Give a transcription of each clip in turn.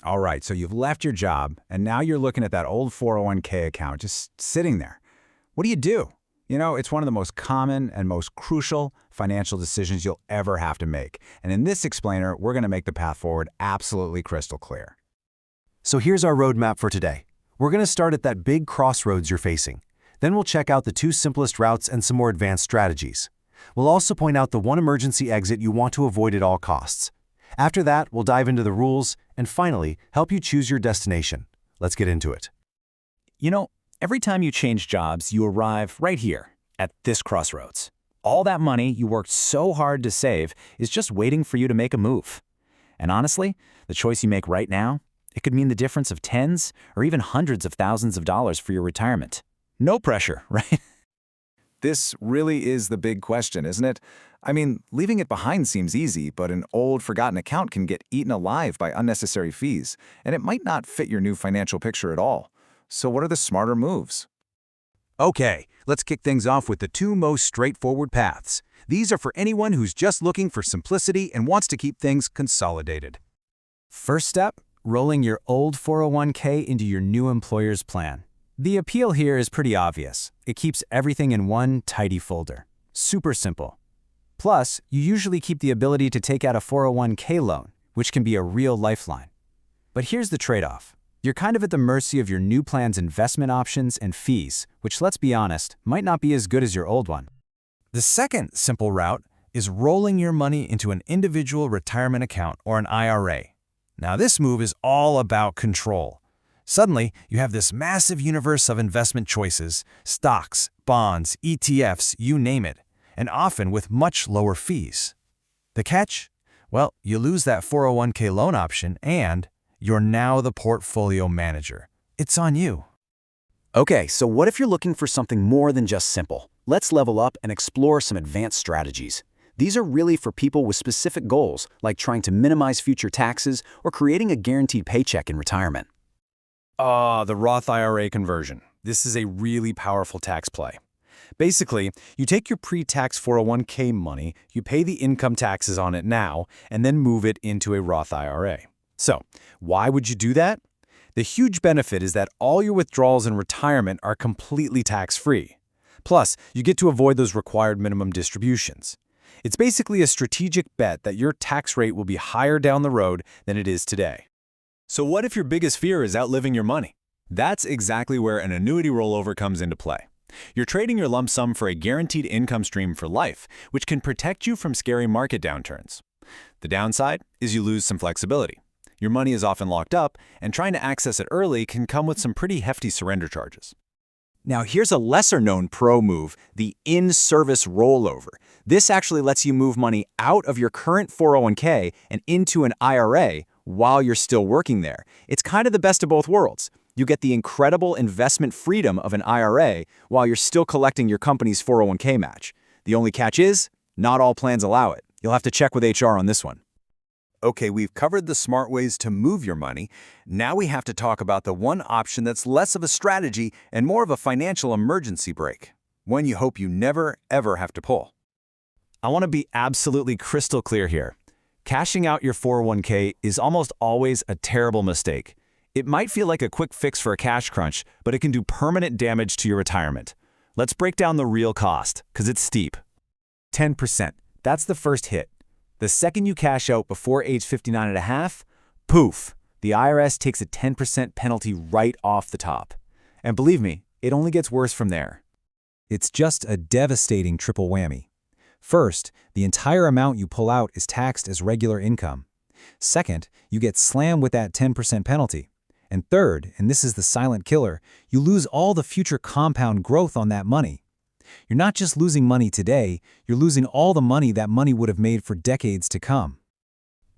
All right, so you've left your job, and now you're looking at that old 401k account just sitting there. What do you do? It's one of the most common and most crucial financial decisions you'll ever have to make. And in this explainer, we're going to make the path forward absolutely crystal clear. So here's our roadmap for today. We're going to start at that big crossroads you're facing. Then we'll check out the two simplest routes and some more advanced strategies. We'll also point out the one emergency exit you want to avoid at all costs. After that, we'll dive into the rules and finally help you choose your destination. Let's get into it. Every time you change jobs, you arrive right here at this crossroads. All that money you worked so hard to save is just waiting for you to make a move. And honestly, the choice you make right now, it could mean the difference of tens or even hundreds of thousands of dollars for your retirement. No pressure, right? This really is the big question, isn't it? I mean, leaving it behind seems easy, but an old, forgotten account can get eaten alive by unnecessary fees, and it might not fit your new financial picture at all. So what are the smarter moves? Okay, let's kick things off with the two most straightforward paths. These are for anyone who's just looking for simplicity and wants to keep things consolidated. First step, rolling your old 401k into your new employer's plan. The appeal here is pretty obvious. It keeps everything in one tidy folder. Super simple. Plus, you usually keep the ability to take out a 401k loan, which can be a real lifeline. But here's the trade-off. You're kind of at the mercy of your new plan's investment options and fees, which, let's be honest, might not be as good as your old one. The second simple route is rolling your money into an individual retirement account or an IRA. Now, this move is all about control. Suddenly, you have this massive universe of investment choices, stocks, bonds, ETFs, you name it, and often with much lower fees. The catch? Well, you lose that 401k loan option and you're now the portfolio manager. It's on you. Okay, so what if you're looking for something more than just simple? Let's level up and explore some advanced strategies. These are really for people with specific goals, like trying to minimize future taxes or creating a guaranteed paycheck in retirement. The Roth IRA conversion. This is a really powerful tax play. Basically, you take your pre-tax 401k money, you pay the income taxes on it now, and then move it into a Roth IRA. So, why would you do that? The huge benefit is that all your withdrawals in retirement are completely tax-free. Plus, you get to avoid those required minimum distributions. It's basically a strategic bet that your tax rate will be higher down the road than it is today. So what if your biggest fear is outliving your money? That's exactly where an annuity rollover comes into play. You're trading your lump sum for a guaranteed income stream for life, which can protect you from scary market downturns. The downside is you lose some flexibility. Your money is often locked up, and trying to access it early can come with some pretty hefty surrender charges. Now here's a lesser-known pro move, the in-service rollover. This actually lets you move money out of your current 401k and into an IRA while you're still working there. It's kind of the best of both worlds. You get the incredible investment freedom of an IRA while you're still collecting your company's 401k match. The only catch is, not all plans allow it. You'll have to check with HR on this one. Okay, we've covered the smart ways to move your money. Now we have to talk about the one option that's less of a strategy and more of a financial emergency brake. One you hope you never, ever have to pull. I want to be absolutely crystal clear here. Cashing out your 401k is almost always a terrible mistake. It might feel like a quick fix for a cash crunch, but it can do permanent damage to your retirement. Let's break down the real cost, because it's steep. 10%. That's the first hit. The second you cash out before age 59 and a half, poof, the IRS takes a 10% penalty right off the top. And believe me, it only gets worse from there. It's just a devastating triple whammy. First, the entire amount you pull out is taxed as regular income. Second, you get slammed with that 10% penalty. And third, and this is the silent killer, you lose all the future compound growth on that money. You're not just losing money today, you're losing all the money that money would have made for decades to come.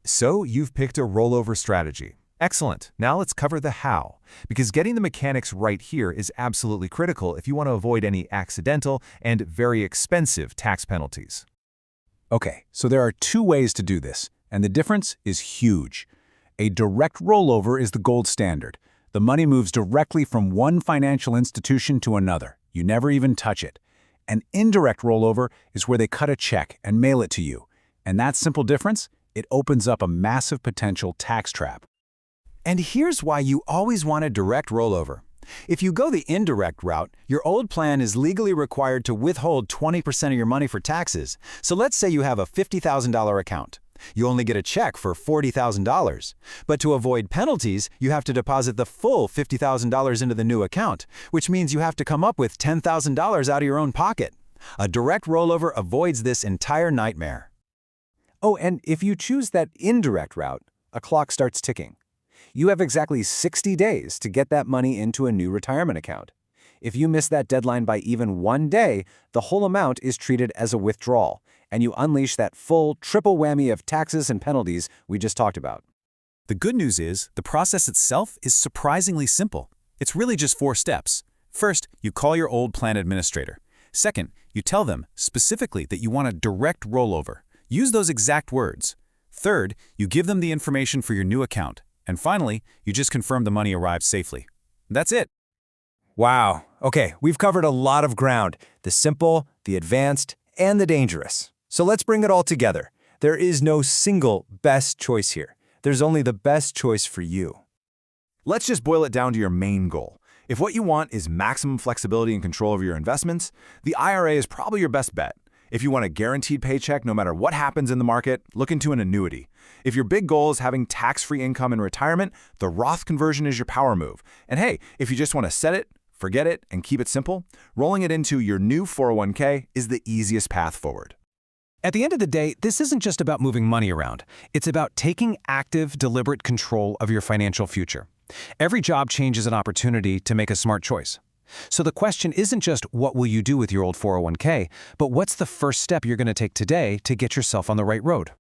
So you've picked a rollover strategy. Excellent. Now let's cover the how, because getting the mechanics right here is absolutely critical if you want to avoid any accidental and very expensive tax penalties. Okay, so there are two ways to do this, and the difference is huge. A direct rollover is the gold standard. The money moves directly from one financial institution to another. You never even touch it. An indirect rollover is where they cut a check and mail it to you. And that simple difference, it opens up a massive potential tax trap. And here's why you always want a direct rollover. If you go the indirect route, your old plan is legally required to withhold 20% of your money for taxes. So let's say you have a $50,000 account. You only get a check for $40,000. But to avoid penalties, you have to deposit the full $50,000 into the new account, which means you have to come up with $10,000 out of your own pocket. A direct rollover avoids this entire nightmare. Oh, and if you choose that indirect route, a clock starts ticking. You have exactly 60 days to get that money into a new retirement account. If you miss that deadline by even 1 day, the whole amount is treated as a withdrawal, and you unleash that full triple whammy of taxes and penalties we just talked about. The good news is the process itself is surprisingly simple. It's really just 4 steps. First, you call your old plan administrator. Second, you tell them specifically that you want a direct rollover. Use those exact words. Third, you give them the information for your new account. And finally, you just confirm the money arrived safely. That's it. Wow. Okay, we've covered a lot of ground. The simple, the advanced, and the dangerous. So let's bring it all together. There is no single best choice here. There's only the best choice for you. Let's just boil it down to your main goal. If what you want is maximum flexibility and control over your investments, the IRA is probably your best bet. If you want a guaranteed paycheck no matter what happens in the market, look into an annuity. If your big goal is having tax-free income in retirement, the Roth conversion is your power move. And hey, if you just want to set it, forget it, and keep it simple, rolling it into your new 401k is the easiest path forward. At the end of the day, this isn't just about moving money around. It's about taking active, deliberate control of your financial future. Every job change is an opportunity to make a smart choice. So the question isn't just what will you do with your old 401k, but what's the first step you're going to take today to get yourself on the right road?